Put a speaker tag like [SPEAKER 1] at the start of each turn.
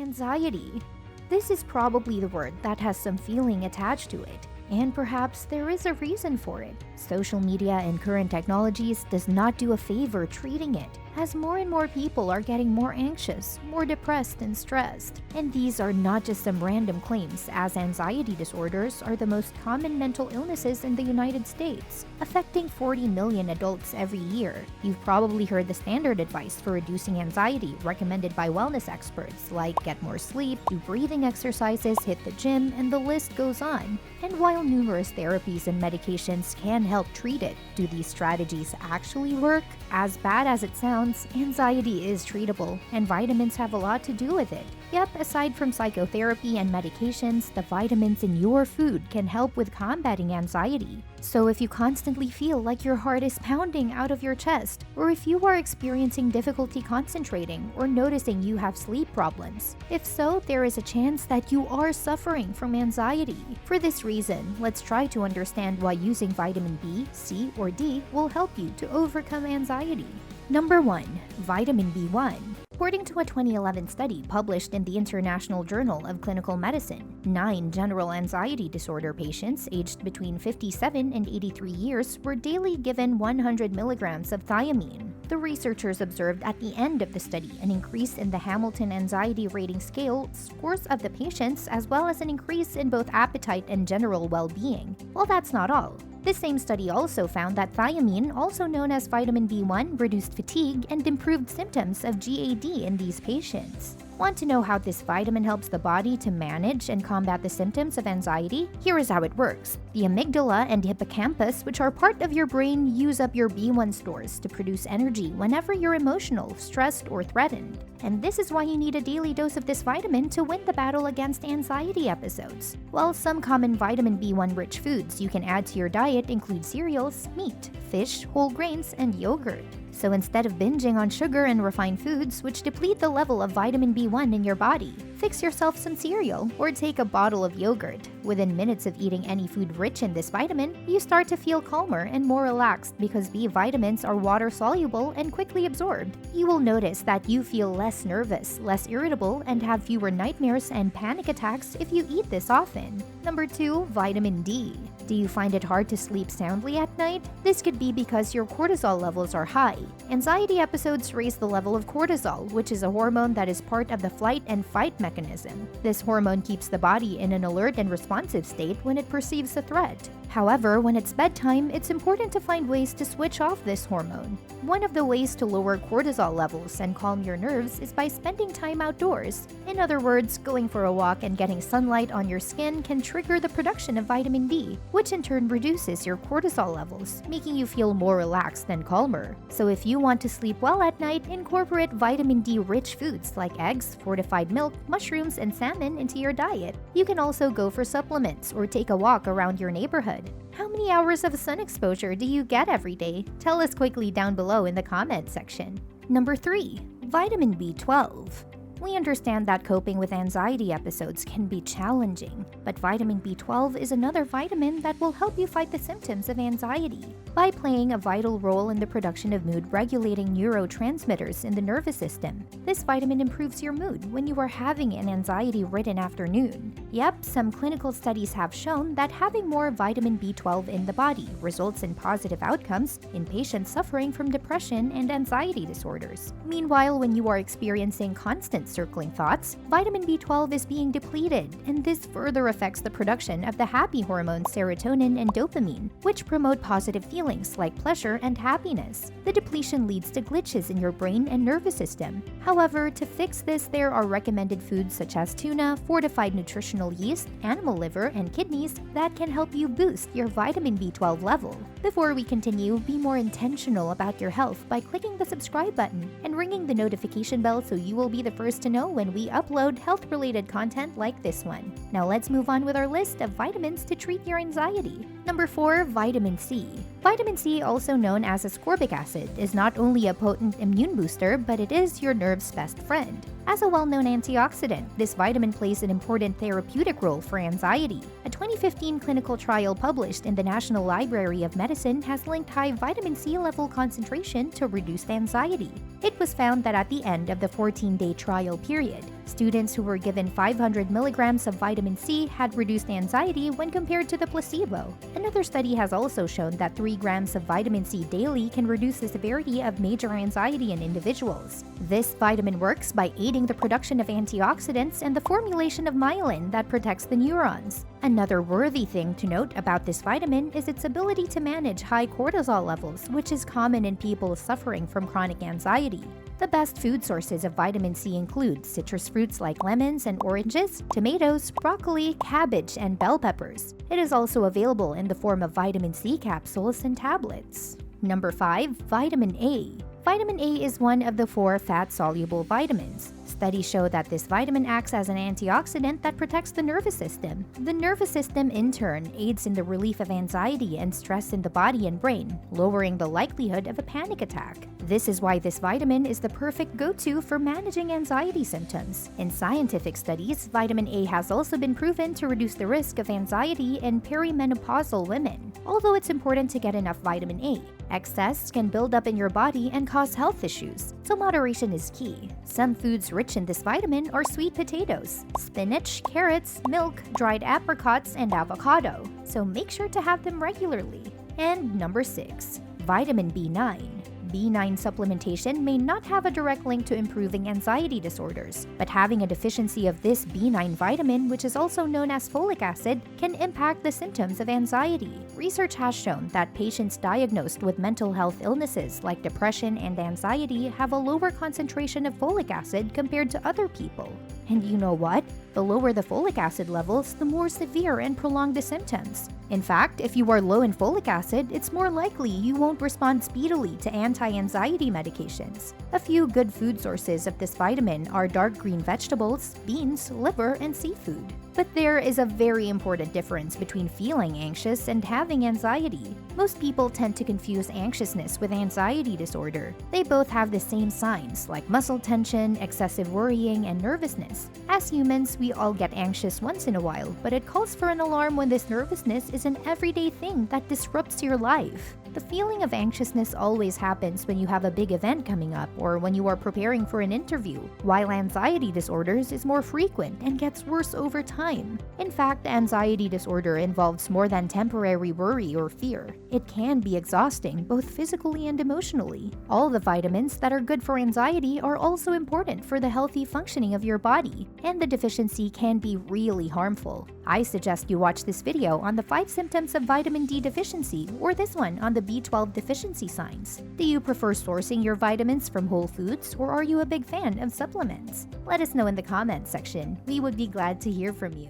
[SPEAKER 1] Anxiety. This is probably the word that has some feeling attached to it. And perhaps there is a reason for it. Social media and current technologies does not do a favor treating it, as more and more people are getting more anxious, more depressed and stressed. And these are not just some random claims, as anxiety disorders are the most common mental illnesses in the United States, affecting 40 million adults every year. You've probably heard the standard advice for reducing anxiety recommended by wellness experts, like get more sleep, do breathing exercises, hit the gym, and the list goes on. And while numerous therapies and medications can help treat it, do these strategies actually work? As bad as it sounds, anxiety is treatable, and vitamins have a lot to do with it. Yep, aside from psychotherapy and medications, the vitamins in your food can help with combating anxiety. So if you constantly feel like your heart is pounding out of your chest, or if you are experiencing difficulty concentrating or noticing you have sleep problems, if so, there is a chance that you are suffering from anxiety. For this reason, let's try to understand why using vitamin B, C, or D will help you to overcome anxiety. Number 1. Vitamin B1. According to a 2011 study published in the International Journal of Clinical Medicine, 9 general anxiety disorder patients aged between 57 and 83 years were daily given 100 milligrams of thiamine. The researchers observed at the end of the study an increase in the Hamilton Anxiety Rating Scale scores of the patients, as well as an increase in both appetite and general well-being. Well, that's not all. This same study also found that thiamine, also known as vitamin B1, reduced fatigue and improved symptoms of GAD in these patients. Want to know how this vitamin helps the body to manage and combat the symptoms of anxiety? Here is how it works. The amygdala and hippocampus, which are part of your brain, use up your B1 stores to produce energy whenever you're emotional, stressed, or threatened. And this is why you need a daily dose of this vitamin to win the battle against anxiety episodes. While some common vitamin B1-rich foods you can add to your diet include cereals, meat, fish, whole grains, and yogurt. So instead of binging on sugar and refined foods, which deplete the level of vitamin B1 in your body, fix yourself some cereal or take a bottle of yogurt. Within minutes of eating any food rich in this vitamin, you start to feel calmer and more relaxed because B vitamins are water-soluble and quickly absorbed. You will notice that you feel less nervous, less irritable, and have fewer nightmares and panic attacks if you eat this often. Number 2. Vitamin D. Do you find it hard to sleep soundly at night? This could be because your cortisol levels are high. Anxiety episodes raise the level of cortisol, which is a hormone that is part of the flight and fight mechanism. This hormone keeps the body in an alert and responsive state when it perceives a threat. However, when it's bedtime, it's important to find ways to switch off this hormone. One of the ways to lower cortisol levels and calm your nerves is by spending time outdoors. In other words, going for a walk and getting sunlight on your skin can trigger the production of vitamin D, which in turn reduces your cortisol levels, making you feel more relaxed and calmer. So if you want to sleep well at night, incorporate vitamin D-rich foods like eggs, fortified milk, mushrooms, and salmon into your diet. You can also go for supplements or take a walk around your neighborhood. How many hours of sun exposure do you get every day? Tell us quickly down below in the comment section. Number 3. Vitamin B12. We understand that coping with anxiety episodes can be challenging, but vitamin B12 is another vitamin that will help you fight the symptoms of anxiety. By playing a vital role in the production of mood-regulating neurotransmitters in the nervous system, this vitamin improves your mood when you are having an anxiety-ridden afternoon. Yep, some clinical studies have shown that having more vitamin B12 in the body results in positive outcomes in patients suffering from depression and anxiety disorders. Meanwhile, when you are experiencing constant circling thoughts, vitamin B12 is being depleted, and this further affects the production of the happy hormones serotonin and dopamine, which promote positive feelings like pleasure and happiness. The depletion leads to glitches in your brain and nervous system. However, to fix this, there are recommended foods such as tuna, fortified nutritional yeast, animal liver, and kidneys that can help you boost your vitamin B12 level. Before we continue, be more intentional about your health by clicking the subscribe button and ringing the notification bell so you will be the first to know when we upload health-related content like this one. Now let's move on with our list of vitamins to treat your anxiety. Number 4. Vitamin C. Vitamin C, also known as ascorbic acid, is not only a potent immune booster, but it is your nerve's best friend. As a well-known antioxidant, this vitamin plays an important therapeutic role for anxiety. A 2015 clinical trial published in the National Library of Medicine has linked high vitamin C level concentration to reduced anxiety. It was found that at the end of the 14-day trial period, Students who were given 500 milligrams of vitamin C had reduced anxiety when compared to the placebo. Another study has also shown that 3 grams of vitamin C daily can reduce the severity of major anxiety in individuals. This vitamin works by aiding the production of antioxidants and the formulation of myelin that protects the neurons. Another worthy thing to note about this vitamin is its ability to manage high cortisol levels, which is common in people suffering from chronic anxiety. The best food sources of vitamin C include citrus fruits like lemons and oranges, tomatoes, broccoli, cabbage, and bell peppers. It is also available in the form of vitamin C capsules and tablets. Number 5. Vitamin A. Vitamin A is one of the 4 fat-soluble vitamins. Studies show that this vitamin acts as an antioxidant that protects the nervous system. The nervous system, in turn, aids in the relief of anxiety and stress in the body and brain, lowering the likelihood of a panic attack. This is why this vitamin is the perfect go-to for managing anxiety symptoms. In scientific studies, vitamin A has also been proven to reduce the risk of anxiety in perimenopausal women. Although it's important to get enough vitamin A, excess can build up in your body and cause health issues, so moderation is key. Some foods rich in this vitamin are sweet potatoes, spinach, carrots, milk, dried apricots, and avocado, so make sure to have them regularly. And number 6. Vitamin B9. B9 supplementation may not have a direct link to improving anxiety disorders, but having a deficiency of this B9 vitamin, which is also known as folic acid, can impact the symptoms of anxiety. Research has shown that patients diagnosed with mental health illnesses like depression and anxiety have a lower concentration of folic acid compared to other people. And you know what? The lower the folic acid levels, the more severe and prolonged the symptoms. In fact, if you are low in folic acid, it's more likely you won't respond speedily to anti-anxiety medications. A few good food sources of this vitamin are dark green vegetables, beans, liver, and seafood. But there is a very important difference between feeling anxious and having anxiety. Most people tend to confuse anxiousness with anxiety disorder. They both have the same signs, like muscle tension, excessive worrying, and nervousness. As humans, we all get anxious once in a while, but it calls for an alarm when this nervousness is an everyday thing that disrupts your life. The feeling of anxiousness always happens when you have a big event coming up or when you are preparing for an interview, while anxiety disorders is more frequent and gets worse over time. In fact, anxiety disorder involves more than temporary worry or fear. It can be exhausting, both physically and emotionally. All the vitamins that are good for anxiety are also important for the healthy functioning of your body, and the deficiency can be really harmful. I suggest you watch this video on the 5 symptoms of vitamin D deficiency or this one on the B12 deficiency signs. Do you prefer sourcing your vitamins from whole foods, or are you a big fan of supplements? Let us know in the comments section. We would be glad to hear from you.